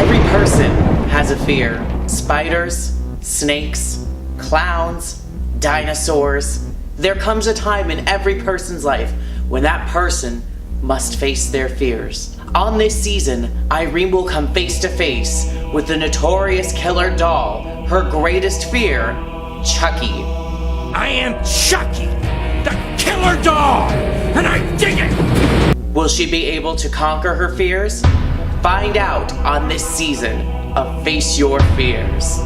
Every person has a fear. Spiders, snakes, clowns, dinosaurs. There comes a time in every person's life when that person must face their fears. On this season, Irene will come face to face with the notorious killer doll, her greatest fear, Chucky. I am Chucky, the killer doll, and I dig it! Will she be able to conquer her fears? Find out on this season of Face Your Fears.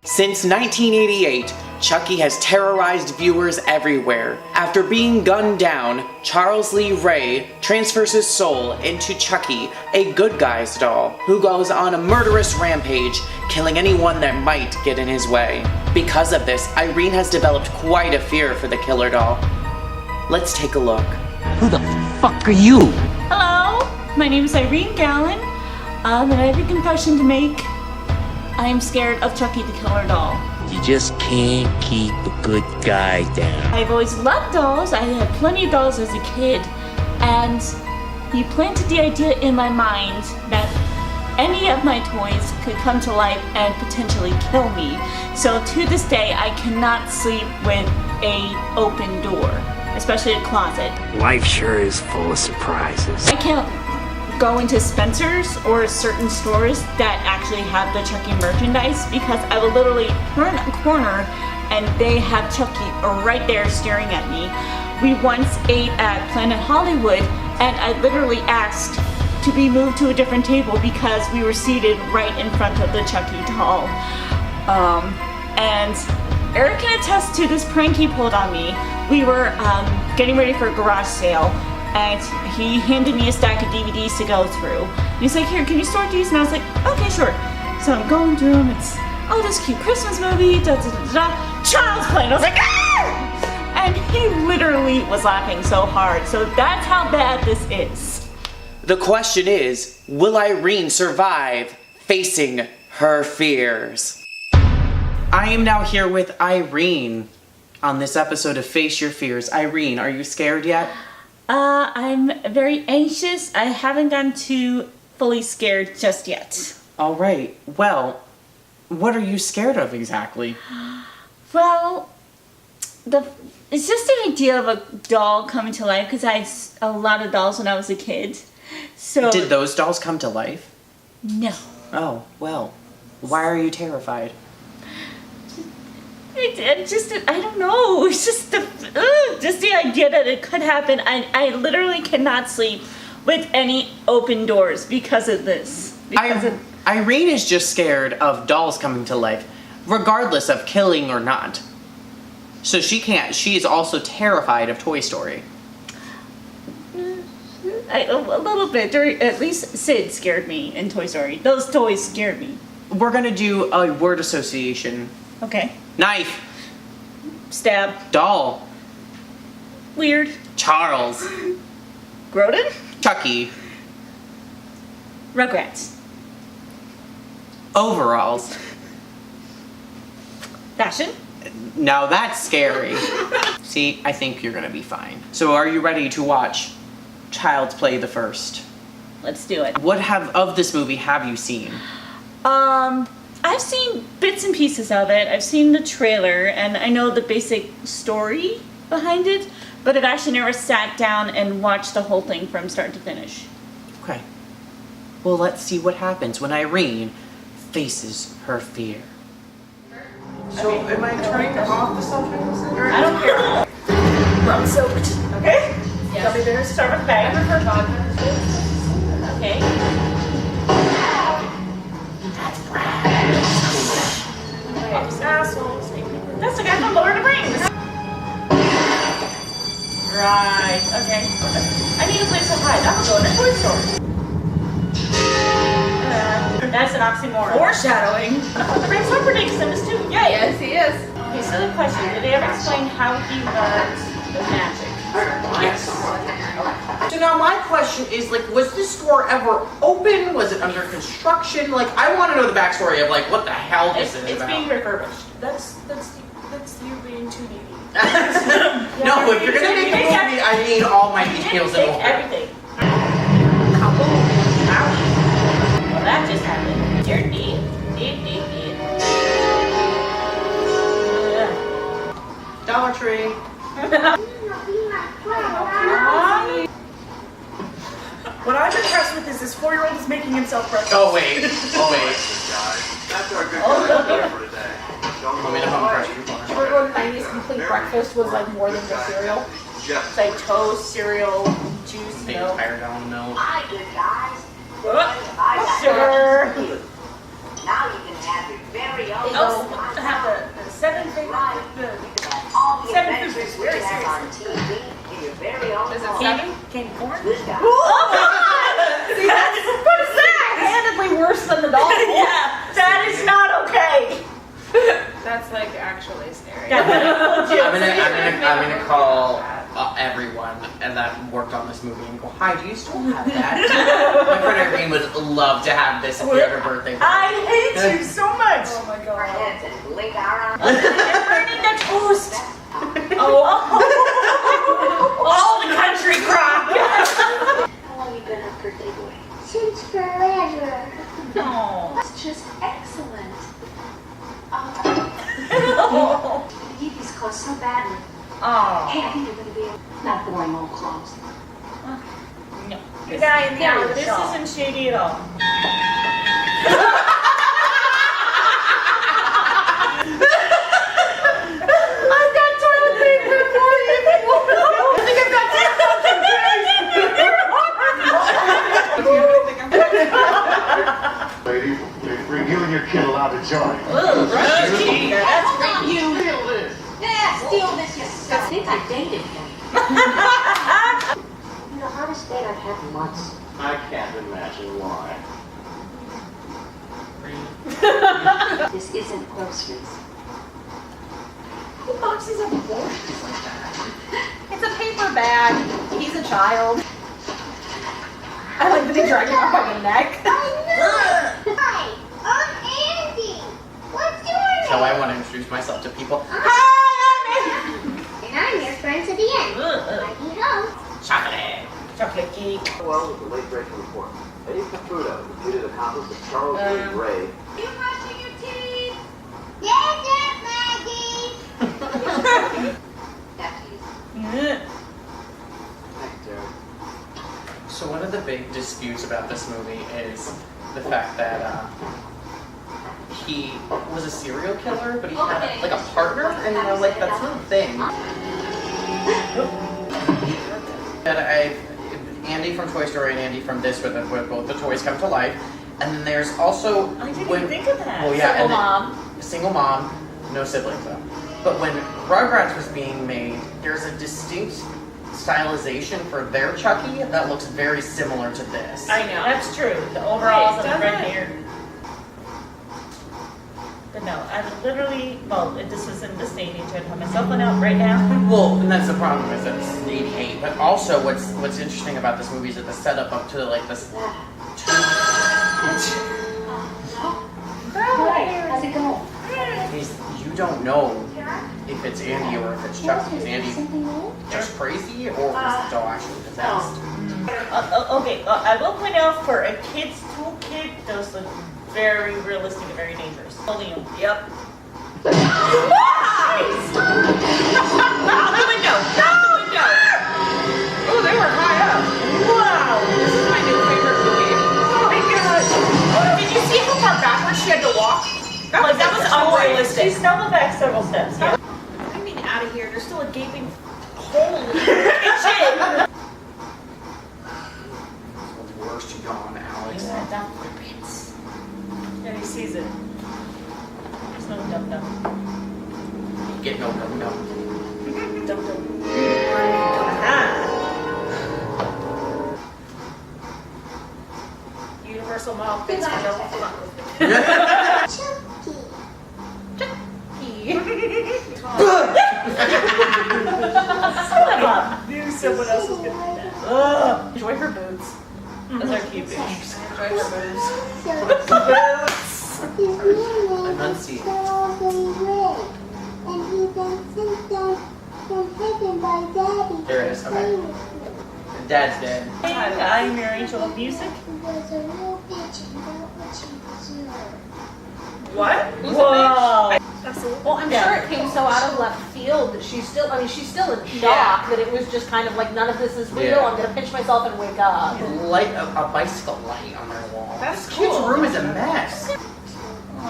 Since 1988, Chucky has terrorized viewers everywhere. After being gunned down, Charles Lee Ray transfers his soul into Chucky, a good guy's doll, who goes on a murderous rampage, killing anyone that might get in his way. Because of this, Irene has developed quite a fear for the killer doll. Let's take a look. Who the fuck are you? Hello, my name is Irene Gallen, and I have a confession to make. I am scared of Chucky the killer doll. You just can't keep a good guy down. I've always loved dolls. I had plenty of dolls as a kid, and he planted the idea in my mind that any of my toys could come to life and potentially kill me. So to this day, I cannot sleep with an open door, especially a closet. Life sure is full of surprises. I can't go into Spencer's or certain stores that actually have the Chucky merchandise because I will literally turn a corner and they have Chucky right there staring at me. We once ate at Planet Hollywood and I literally asked to be moved to a different table because we were seated right in front of the Chucky doll. And Eric can attest to this prank he pulled on me. We were getting ready for a garage sale and he handed me a stack of DVDs to go through. And he's like, here, can you sort these? And I was like, okay, sure. So I'm going through them. It's, oh, this cute Christmas movie, da da da da. Child's Play. And I was like, ah! And he literally was laughing so hard. So that's how bad this is. The question is, will Irene survive facing her fears? I am now here with Irene on this episode of Face Your Fears. Irene, are you scared yet? I'm very anxious. I haven't gotten too fully scared just yet. All right. Well, what are you scared of exactly? Well, it's just the idea of a doll coming to life because I had a lot of dolls when I was a kid. So did those dolls come to life? No. Oh, well, why are you terrified? I don't know. It's just the idea that it could happen. I literally cannot sleep with any open doors because of this. Irene is just scared of dolls coming to life, regardless of killing or not. So she can't. She is also terrified of Toy Story. A little bit. At least Sid scared me in Toy Story. Those toys scared me. We're gonna do a word association. Okay. Knife. Stab. Doll. Weird. Charles. Grodin. Chucky. Rugrats. Overalls. Fashion. Now that's scary. See, I think you're gonna be fine. So are you ready to watch Child's Play the first? Let's do it. What of this movie have you seen? I've seen bits and pieces of it. I've seen the trailer and I know the basic story behind it, but I've actually never sat down and watched the whole thing from start to finish. Okay. Well, let's see what happens when Irene faces her fear. So, am I turning off the subject? I don't care. Rum soaked. Okay? Yeah. Gummy bears, start with bag. I've heard vodka. Okay. Assholes. That's the guy from Lord of the Rings. Right, okay. I need a place to hide. I'm gonna go in a toy store. That's an oxymoron. Foreshadowing. The Rings Humperdinck's in this too. Yay! Yes, he is. Okay, silly question. Did they ever explain how he learned the magic? Yes. So now my question is, like, was this store ever open? Was it under construction? Like, I want to know the backstory of, like, what the hell this is It's about. being refurbished. That's you being too needy. No, No, if you're gonna make a movie, I need all my details in Take order. everything. Kaboom. Owie. Well, that just happened. You're dead. Dead. Dollar Tree. What I'm impressed with is this 4-year-old is making himself breakfast. Oh wait. That's our good Oh, time for today. Want me to home crush you? Remember when 90s complete breakfast was like more than just cereal? Just Like toast, cereal, juice, The milk. entire gallon of milk. Hi, good guys. Sugar. Now you can have your very own. Oh, have the 7 fingers. All the 7 adventures fingers, we very have on serious. TV in your very own Is it home. seven? Candy corn? Good guys. See, that's handedly worse than the dog. Yeah, that is not okay. That's like actually scary. I'm gonna call everyone and that worked on this movie and go, hi, do you still have that? My friend Irene would love to have this at her birthday. I hate you so much. Oh my Our god. heads and blink our eyes. And burning the toast. Oh. All the country crop. How long you been up for takeaway? Since forever. No. That's just excellent. Oh. I need these clothes so badly. Hey, I think you're gonna be not boring old clothes. No. The guy in the No, other this shop. isn't shady at all. I've got toilet paper for you. I think I've got ladies, bring you and your kid allowed to join. Ooh, Rusty. That's great. You feel this. Yeah, steal this yourself. I think I dated him. You're the hottest date I've had in months. I can't imagine why. This isn't groceries. Who boxes up abortions like that? It's a paper bag. He's a child. I like that he dragged him up by the neck. Hi, I'm Andy. What's your name? So I want to introduce myself to people. And I'm your friend to the end. Heidi ho. Chocolate. Chocolate cake. Well, with the late Rachel report. Eddie Caputo, defeated accomplice of Charles Lee Ray. You brushing your teeth? Yes, yes, Maggie. Back to you. Thanks, Derek. So one of the big disputes about this movie is the fact that he was a serial killer, but he had like a partner, and like that's not a thing. And Andy from Toy Story and Andy from this, where both the toys come to life, and then there's also I didn't even think of that. Well, yeah, Single and then- mom. single mom, no siblings though. But when Rugrats was being made, there's a distinct stylization for their Chucky that looks very similar to this. I know. That's true. The overalls Wait, and the red doesn't it? hair. But no, I literally, well, if this was in this day and age, I'd have my cell phone out right now. Well, and that's the problem is that it's 88. But also, what's interesting about this movie is that the setup up to like this. Hi, how's it going? Is you don't know if it's Andy or if it's Chucky. Is Andy Something new? just crazy or was the doll actually possessed? Okay, I will point out for a kid's toolkit, those look very realistic and very dangerous. Holding them. Yep. Nice! Out the window! Out the window! Oh, they were high up. Wow! This is my new favorite movie. Oh my gosh! Did you see how far backwards she had to walk? Like, that was unrealistic. She She stumbled back several steps. Yeah. I mean, out of here. There's still a gaping hole in the Kitchen! Worst gone, Alex. And he sees it. There's no dum-dum. Get no. Dum-dum. Aha! universal mouth fits for no fuck. I knew someone else was gonna do that. Enjoy her boots. Those are cute pictures. Enjoy her boots. Enunciate. And he then sent down from heaven by Okay. Dad's dead. I'm your angel of music. What? Whoa. Well, I'm sure it came so out of left field that she's still in shock that it was just kind of like, none of this is real. Yeah. I'm gonna pinch myself and wake up. Light a bicycle light on their wall. That's This kid's cool. room is a mess.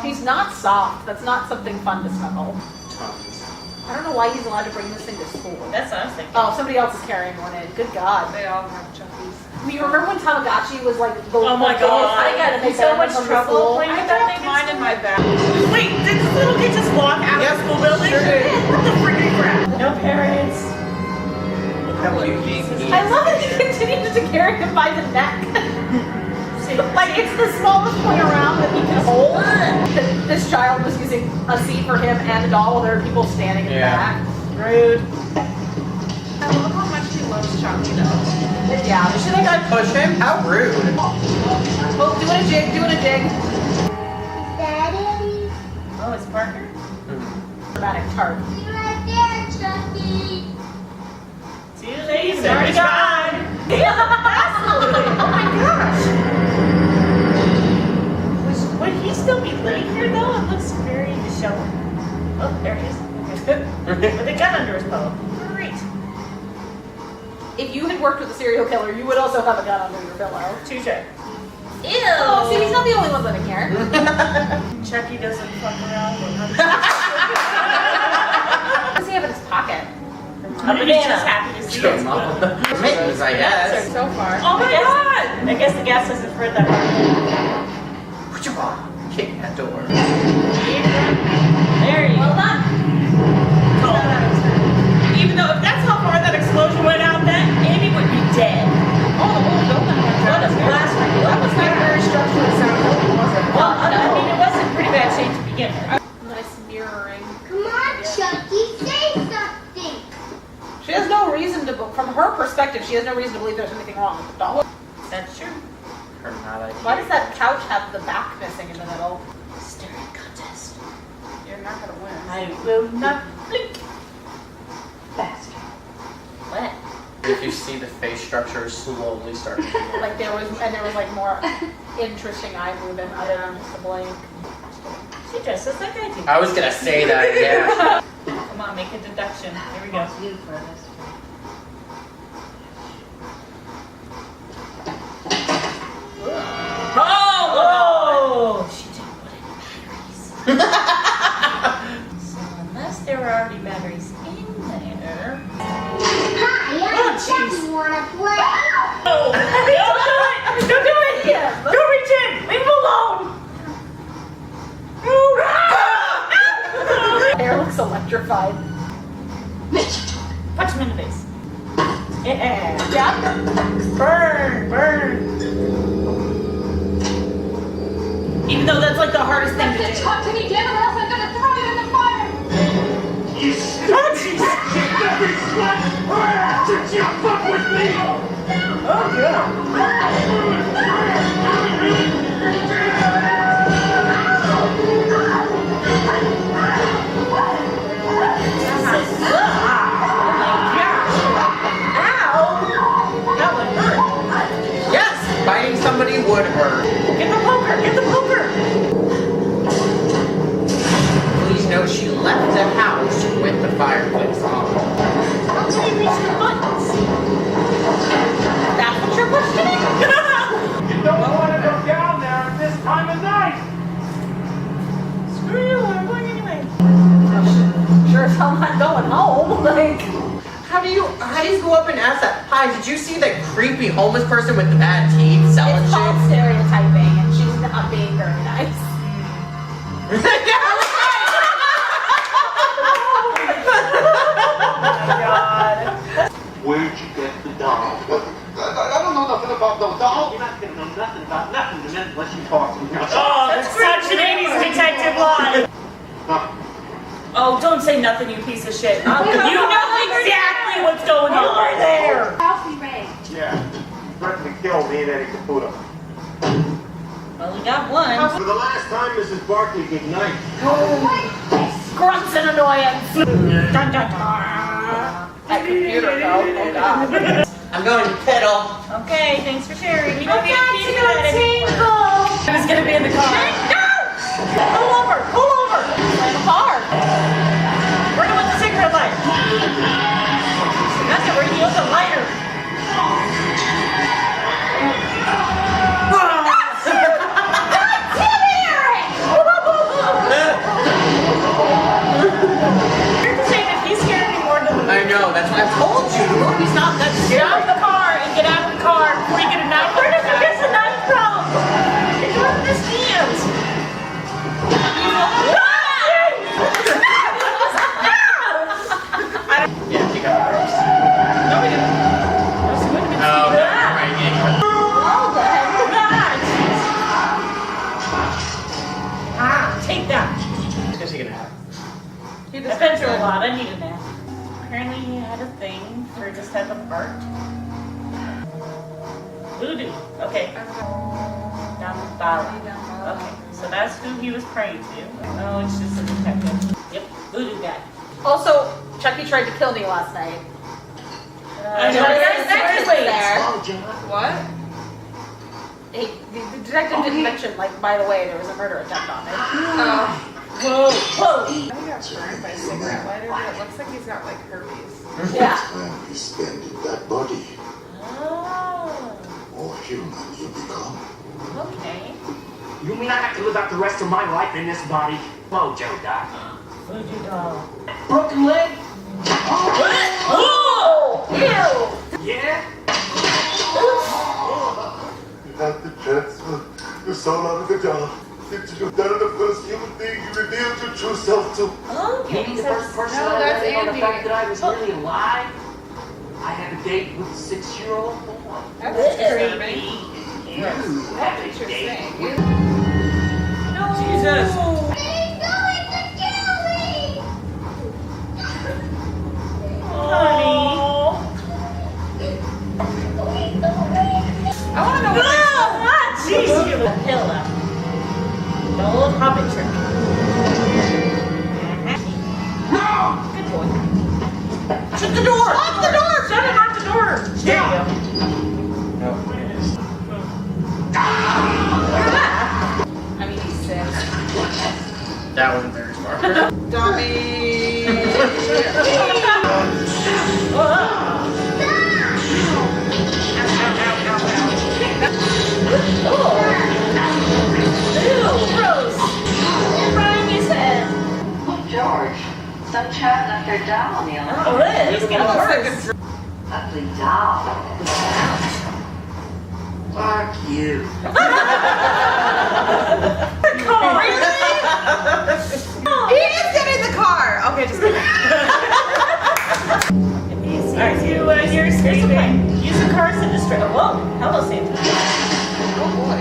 He's not soft. That's not something fun to smell. Tons. I don't know why he's allowed to bring this thing to school. That's what I was thinking. Oh, somebody else is carrying one in. Good God. They all have Chuckies. You remember when Tamagotchi was like the Oh my God. I got He's so much trouble I playing with that dropped thing. mine in my bag. Wait, did this little kid just walk out of the school building? Sure did. What the freaking crap? No parents. How cute he is. I love that he continues to carry him by the neck. Like, it's the smallest point around that he can hold. This child was using a seat for him and a doll while there are people standing in the back. Rude. I love how much he loves Chucky though. Yeah. You see that guy push him? How rude. Oh, doing a jig, doing a jig. Daddy, Oh, it's Parker. Dramatic tart. you're right there, Chucky. See you later. He's already gone. Oh my gosh. Would he still be laying here though? It looks very disheveled. Oh, there he is. Okay. With a gun under his pillow. Great. If you had worked with a serial killer, you would also have a gun under your pillow. Touche. Ew. Oh, see, he's not the only one living here. Chucky doesn't fuck around. What does he have in his pocket? A banana. Just happy to see us. Mittens, I guess. So far. Oh my God! I guess the gas hasn't spread that far. Kick that door. There you Well go. done. Even though if that's how far that explosion went out, then Amy would be dead. Oh, the whole building was What a blast! That was not very structurally sound building, was it? Well, I mean, it was in pretty bad shape to begin with. Nice mirroring. Come on, Chucky, say something. She has no reason to, from her perspective, she has no reason to believe there's anything wrong with the doll. That's true. Her not idea. Why does that couch have the back missing in the middle? Staring contest. You're not gonna win. I will not blink. Basket. What? If you see the face structure slowly start to move. Like there was like more interesting eye movement other than just a blink. She dresses like I do. I was gonna say that, yeah. Come on, make a deduction. Here we go. You first. Oh! She didn't put in batteries. So unless there were already batteries in there. Hi, I'm Chucky. Wanna play? Oh! Don't do it! Don't do it! Yeah. Don't reach in! Leave him alone! Hair looks electrified. Punch him in the face. Yeah. Yeah. Burn! Burn! Even though that's like the hardest thing to do. Talk to me, damn it, or else I'm gonna throw you in the fire! You stupid every slut! Did you fuck with me? Oh, yeah. Yes, biting somebody would hurt. Get the poker! Get the poker! Please note she left the house with the fireplace on. How can you reach the buttons? That's what you're questioning? You don't want to go down there at this time of night! Screw you, I'm going anyway. Sure as hell not going home. Like, How do you go up and ask that? Hi, did you see that creepy homeless person with the bad teeth selling it's called shit? stereotyping, and she's not being very nice. Where'd you get the doll? I don't know nothing about no doll. You're not gonna know nothing about nothing unless you talk to me. Oh, that's such an 80s detective line. Oh, don't say nothing, you piece of shit. You know exactly what's going on. You were there. Ralphie Ray. Yeah, threatened to kill me and Eddie Caputo. Well, we got one. For the last time, Mrs. Barkley, good night. Grunts and annoyance. Dun, dun, dun. At that computer though. Oh god. I'm going to pedal. Okay, thanks for sharing. We don't I need got to to keep go that anymore. tingle. I was gonna be in the car. No! Pull over! Pull over! I'm in the car. We're doing the cigarette lighter. That's the radio, the lighter. You're just saying if he's scared me more than I know, that's what I told you. He's not that Stop the car and get out of the car before you get a knife. Where does he get the knife from? He don't understand. Yeah, she got hers. No, we didn't. Oh, right, yeah. Take that. It's gonna take a nap. I've been through a lot. I need a nap. Apparently he had a thing for this type of art. Voodoo. Okay. Down the bottom. Okay. So that's who he was praying to. Oh, it's just a detective. Yep. Voodoo guy. Also, Chucky tried to kill me last night. I know. There's That's there. Oh, John. What? Hey, the detective didn't mention, like, by the way, there was a murder attempt on it. Whoa. Whoa. I got burned by a cigarette lighter, but it looks like he's got like herpes. Yeah. When we spend in that body, Oh. more human you become. Okay. You mean I have to live out the rest of my life in this body? Mojo, Doc. Voodoo doll. Broken leg? Oh! Ew! Yeah? You had the transfer your soul out of the jar. Did you that the first human being you revealed your true self to? You mean the first person No, I that's let in on the Andy. fact that I was really alive? I had a date with a 6-year-old boy. That's disturbing. You had That's a date interesting. with... Jesus. Honey. I want to know what Jeez, you have a pillow. The old hobbit trick. Good boy. Shut the door! Lock the door! Shut it, lock the door! There you go. I mean, he's sick. That wasn't very smart. dummy. George, some child left their doll on the elevator. Oh, it is. It's getting worse. Ugly doll. Fuck you. He is getting the car. Okay, just kidding. Alright, you're sleeping. Use the cars to distract. Whoa, hello, Santa. Oh boy.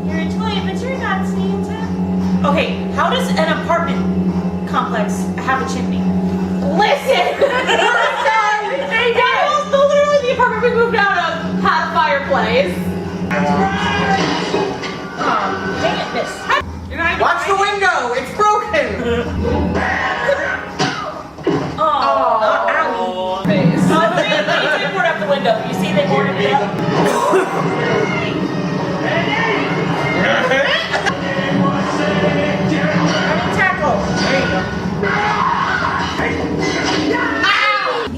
You're a toy, but you're not Santa. Okay, how does an apartment complex have a chimney? Listen! That was literally the apartment we moved out of had a fireplace. Oh, dang it, miss. Watch the window! It's broken! Oh, ow. Face. Oh, they did board up the window. You see they boarded it up? Tackle. There you go.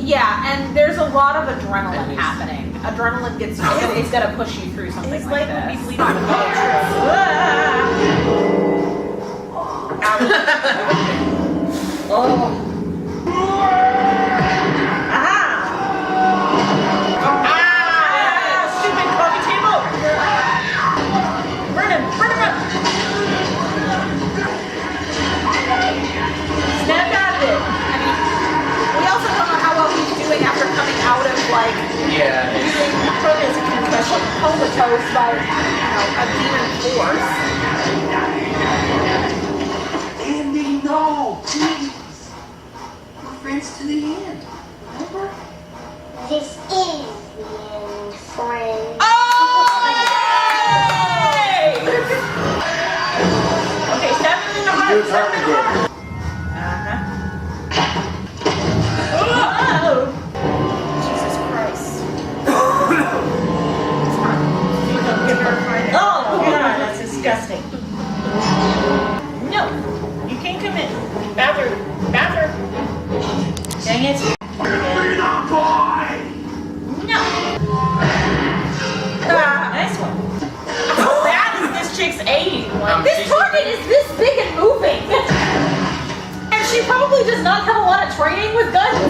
Yeah, and there's a lot of adrenaline happening. Adrenaline gets you, it's gonna push you through something His like leg would be this. bleeding. Oh. Aha! Stupid coffee table! Burn him! Burn him up! Snap out of it! We also don't know how well he's doing after coming out of like Yeah. probably as a confession comatose by a demon force. Andy, no! Please! We're friends to the end. Remember? This is the end, friend. Okay, stab him in the heart! Stab him in the heart! Uh-huh. Dang it. No. Nice one. How bad is this chick's aim? This target is this big and moving. And she probably does not have a lot of training with guns.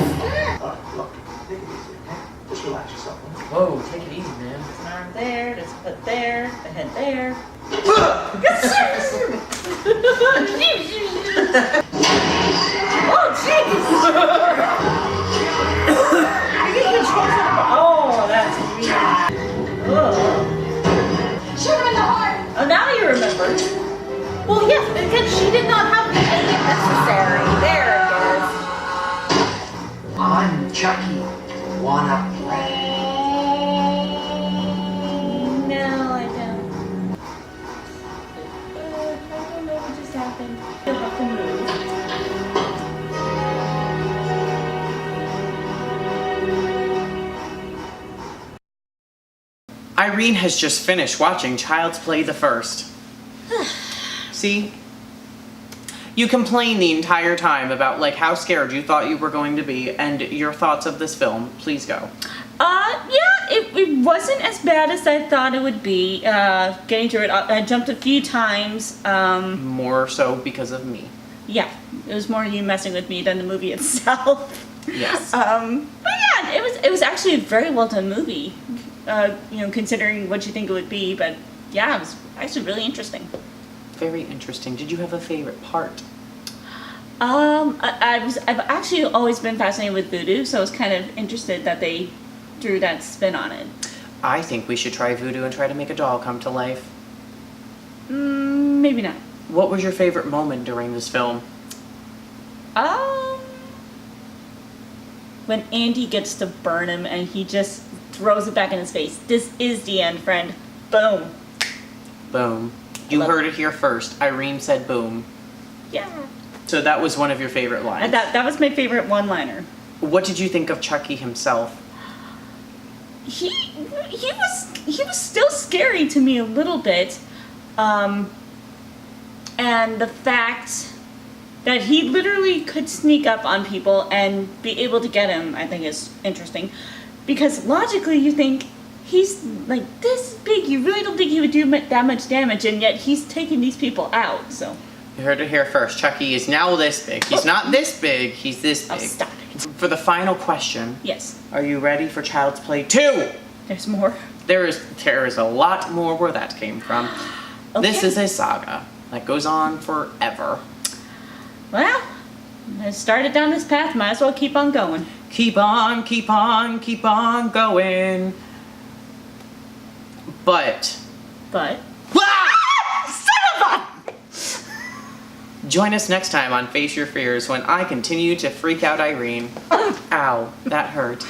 Look, take it easy, okay? Just relax yourself. Whoa, take it easy, man. There's an arm there, there's a foot there, the head there. Oh, jeez! Oh, that's weird. Ugh. Shoot him in the heart. Oh, now you remember. Well, yes, because she did not have the aim necessary. There it is. I'm Chucky. Wanna play? No, I don't. I don't know what just happened. You'll have to move. Irene has just finished watching Child's Play the first. See? You complained the entire time about like how scared you thought you were going to be and your thoughts of this film. Please go. Yeah, it wasn't as bad as I thought it would be. Getting through it, I jumped a few times. More so because of me. Yeah, it was more you messing with me than the movie itself. Yes. But yeah, it was actually a very well done movie. Considering what you think it would be, but yeah, it was actually really interesting. Very interesting. Did you have a favorite part? I've actually always been fascinated with voodoo, so I was kind of interested that they drew that spin on it. I think we should try voodoo and try to make a doll come to life. Maybe not. What was your favorite moment during this film? When Andy gets to burn him and he just throws it back in his face. This is the end, friend. Boom. Boom. You heard it here first. Irene said boom. Yeah. So that was one of your favorite lines. That was my favorite one-liner. What did you think of Chucky himself? He was still scary to me a little bit. And the fact that he literally could sneak up on people and be able to get him, I think is interesting. Because logically you think, he's like this big, you really don't think he would do that much damage, and yet he's taking these people out, so. You heard it here first. Chucky is now this big. He's not this big, he's this big. Oh, stop it. For the final question. Yes. Are you ready for Child's Play 2? There's more. There is a lot more where that came from. Okay. This is a saga that goes on forever. Well, I started down this path, might as well keep on going. Keep on, keep on, keep on going. But. Son of a! Join us next time on Face Your Fears when I continue to freak out Irene. Ow, that hurt.